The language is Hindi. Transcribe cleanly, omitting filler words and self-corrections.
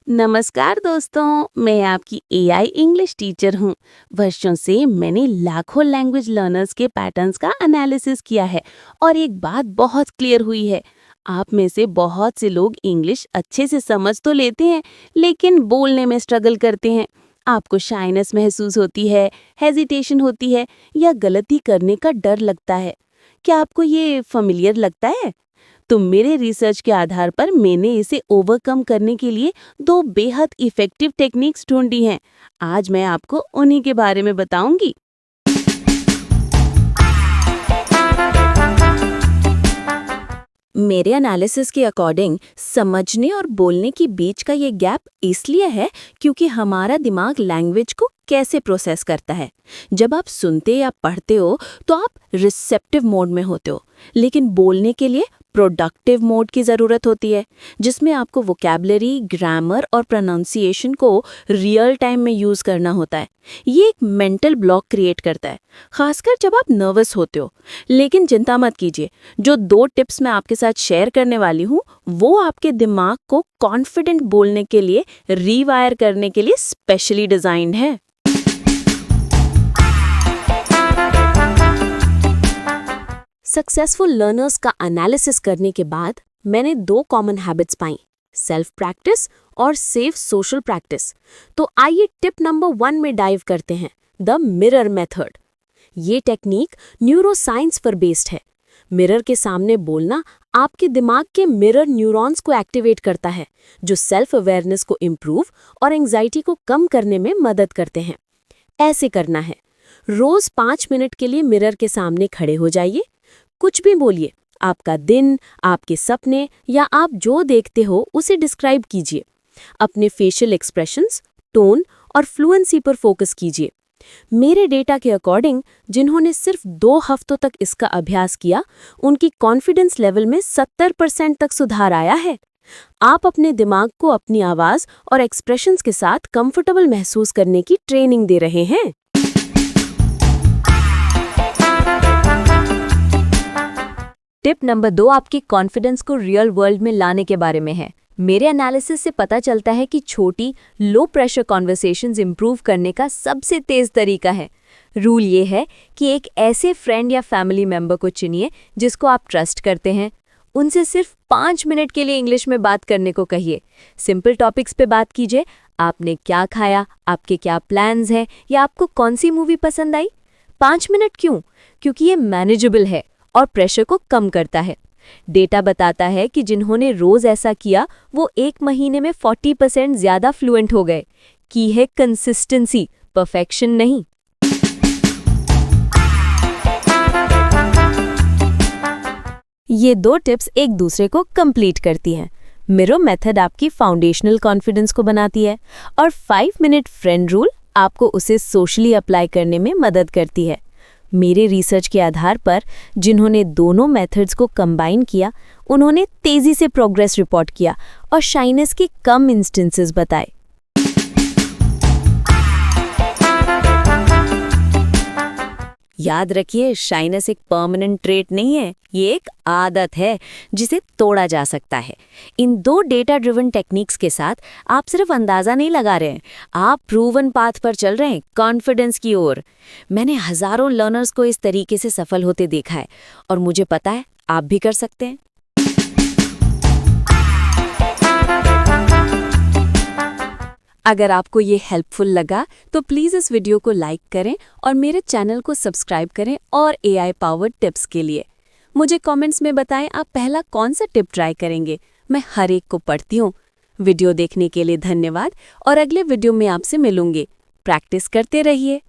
नमस्कार दोस्तों, मैं आपकी एआई इंग्लिश टीचर हूँ। वर्षों से मैंने लाखों लैंग्वेज लर्नर्स के पैटर्न्स का एनालिसिस किया है और एक बात बहुत क्लियर हुई है। आप में से बहुत से लोग इंग्लिश अच्छे से समझ तो लेते हैं, लेकिन बोलने में स्ट्रगल करते हैं। आपको शाइनेस महसूस होती है, हेजिटेशन होती है या गलती करने का डर लगता है। क्या आपको ये familiar लगता है? तो मेरे रिसर्च के आधार पर मैंने इसे ओवरकम करने के लिए दो बेहद इफ़ेक्टिव टेक्निक्स ढूंढी हैं। आज मैं आपको उन्हीं के बारे में बताऊंगी। मेरे एनालिसिस के अकॉर्डिंग समझने और बोलने के बीच का ये गैप इसलिए है क्योंकि हमारा दिमाग लैंग्वेज को कैसे प्रोसेस करता है। जब आप सुनते या पढ़ते हो तो आप रिसेप्टिव मोड में होते हो, लेकिन बोलने के लिए प्रोडक्टिव मोड की ज़रूरत होती है, जिसमें आपको वोकैबुलरी, ग्रामर और प्रोनाउंसिएशन को रियल टाइम में यूज़ करना होता है। ये एक मेंटल ब्लॉक क्रिएट करता है, खासकर जब आप नर्वस होते हो। लेकिन चिंता मत कीजिए, जो दो टिप्स मैं आपके साथ शेयर करने वाली हूँ वो आपके दिमाग को कॉन्फिडेंट बोलने के लिए रीवायर करने के लिए स्पेशली डिज़ाइंड है। सक्सेसफुल लर्नर्स का एनालिसिस करने के बाद मैंने दो कॉमन हैबिट्स पाई, सेल्फ प्रैक्टिस और सेफ सोशल प्रैक्टिस। तो आइए टिप नंबर 1 में डाइव करते हैं, द मिरर मेथड। ये टेक्निक न्यूरोसाइंस पर बेस्ड है। मिरर के सामने बोलना आपके दिमाग के मिरर न्यूरॉन्स को एक्टिवेट करता है, जो सेल्फ अवेयरनेस को इम्प्रूव और एंग्जाइटी को कम करने में मदद करते हैं। ऐसे करना है, रोज 5 मिनट के लिए मिरर के सामने खड़े हो जाइए। कुछ भी बोलिए, आपका दिन, आपके सपने या आप जो देखते हो उसे डिस्क्राइब कीजिए। अपने फेशियल एक्सप्रेशंस, टोन और फ्लुएंसी पर फोकस कीजिए। मेरे डेटा के अकॉर्डिंग जिन्होंने सिर्फ 2 हफ्तों तक इसका अभ्यास किया, उनकी कॉन्फिडेंस लेवल में 70% तक सुधार आया है। आप अपने दिमाग को अपनी आवाज़ और एक्सप्रेशंस के साथ कंफर्टेबल महसूस करने की ट्रेनिंग दे रहे हैं। टिप नंबर 2 आपके कॉन्फिडेंस को रियल वर्ल्ड में लाने के बारे में है। मेरे एनालिसिस से पता चलता है कि छोटी लो प्रेशर कॉन्वर्सेशंस इंप्रूव करने का सबसे तेज तरीका है। रूल ये है कि एक ऐसे फ्रेंड या फैमिली मेंबर को चुनिए जिसको आप ट्रस्ट करते हैं। उनसे सिर्फ 5 मिनट के लिए इंग्लिश में बात करने को कहिए। सिंपल टॉपिक्स पे बात कीजिए, आपने क्या खाया, आपके क्या प्लान्स हैं या आपको कौन सी मूवी पसंद आई। 5 मिनट क्यों? क्योंकि ये मैनेजेबल है और प्रेशर को कम करता है। डेटा बताता है कि जिन्होंने रोज ऐसा किया वो 1 महीने में 40% ज्यादा फ्लुएंट हो गए। की है कंसिस्टेंसी, परफेक्शन नहीं। ये 2 टिप्स एक दूसरे को कंप्लीट करती हैं। मिरर मेथड आपकी फाउंडेशनल कॉन्फिडेंस को बनाती है और 5 मिनट फ्रेंड रूल आपको उसे सोशली अप्लाई करने में मदद करती है। मेरे रिसर्च के आधार पर जिन्होंने दोनों मेथड्स को कंबाइन किया, उन्होंने तेजी से प्रोग्रेस रिपोर्ट किया और शाइनेस के कम इंस्टेंसेस बताए। याद रखिए, शाइनेस एक परमानेंट ट्रेट नहीं है, ये एक आदत है जिसे तोड़ा जा सकता है। इन 2 डेटा ड्रिवन टेक्निक्स के साथ आप सिर्फ अंदाज़ा नहीं लगा रहे हैं, आप प्रूवन पाथ पर चल रहे हैं, कॉन्फिडेंस की ओर। मैंने हज़ारों लर्नर्स को इस तरीके से सफल होते देखा है और मुझे पता है आप भी कर सकते हैं। अगर आपको ये हेल्पफुल लगा तो प्लीज़ इस वीडियो को लाइक करें और मेरे चैनल को सब्सक्राइब करें और एआई पावर्ड टिप्स के लिए मुझे कमेंट्स में बताएं आप पहला कौन सा टिप ट्राई करेंगे। मैं हर एक को पढ़ती हूँ। वीडियो देखने के लिए धन्यवाद और अगले वीडियो में आपसे मिलूंगी। प्रैक्टिस करते रहिए।